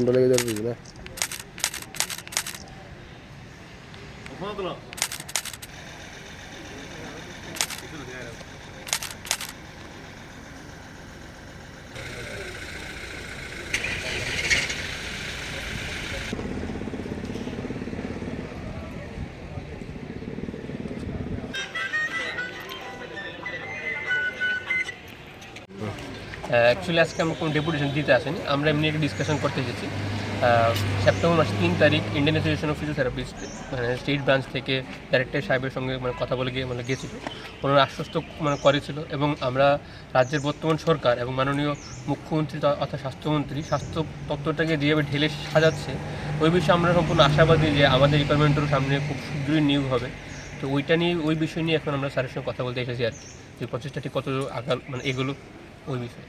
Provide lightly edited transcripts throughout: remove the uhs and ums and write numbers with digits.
লেগে যাবে না। অ্যাকচুয়ালি আজকে আমরা কোনো ডেপুটেশন দিতে আসেনি, আমরা এমনি একটা ডিসকাশন করতে এসেছি। সেপ্টেম্বর মাসের 3 তারিখ Indian association of physiotherapist state branch থেকে ডাইরেক্টর সাহেবের সঙ্গে কথা বলে গিয়েছিল। ওনারা আশ্বস্ত করেছিল এবং আমরা রাজ্যের বর্তমান সরকার এবং মাননীয় মুখ্যমন্ত্রী অর্থাৎ স্বাস্থ্যমন্ত্রী স্বাস্থ্য তত্ত্বটাকে যেভাবে ঢেলে সাজাচ্ছে ওই বিষয়ে আমরা সম্পূর্ণ আশাবাদী যে আমাদের ডিপার্টমেন্টের সামনে খুব শীঘ্রই নিয়োগ হবে। তো ওই বিষয় নিয়ে এখন আমরা স্যারের সঙ্গে কথা বলতে এসেছি আর কি, যে প্রচেষ্টাটি কত এগুলো ওই বিষয়ে।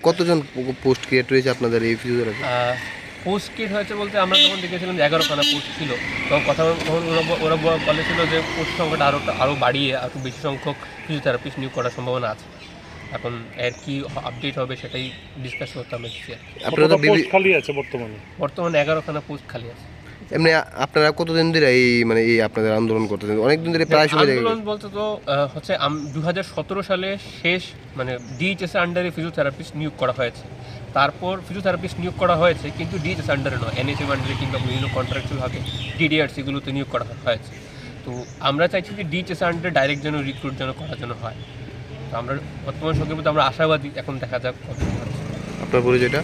কতজন পোস্ট ক্রিয়েট হয়েছে আপনাদের এই ফিজিওথেরাপি? পোস্ট ক্রিয়েট হয়েছে বলতে আমরা যখন দেখেছিলাম যে 11খানা পোস্ট ছিল, তখন ওরা বলেছিল যে পোস্ট সংখ্যাটা আরও বাড়িয়ে আরও বেশি সংখ্যক ফিজিওথেরাপিস্ট নিয়োগ করার সম্ভাবনা আছে। এখন এর কি আপডেট হবে সেটাই ডিসকাস করতে আমরা এসেছি। আপনারা পোস্ট খালি আছে বর্তমানে 11খানা পোস্ট খালি আছে। এমনি আপনারা কতদিন ধরে এই আপনাদের আন্দোলন করতেছেন? অনেক দিন ধরে প্রায় সময় আন্দোলন বলতে তো হচ্ছে 2017 সালে শেষ ডিএইচএস এর আন্ডারে ফিজিওথেরাপিস্ট নিয়োগ করা হয়েছে। তারপর ফিজিওথেরাপিস্ট নিয়োগ করা হয়েছে কিন্তু ডিএইচএস আন্ডারে নয়, এনএচএম আন্ডারে কিংবা বিভিন্ন কন্ট্রাকচুয়ালভাবে ডিডিআরসিগুলোতে নিয়োগ করা হয়েছে। তো আমরা চাইছি যে ডিএইচএস আন্ডারে ডাইরেক্ট যেন রিক্রুট করার জন্য হয়। তো আমরা বর্তমান সরকারের প্রতি আমরা আশাবাদী, এখন দেখা যাক কত হচ্ছে। আপনার পরিচয়টা?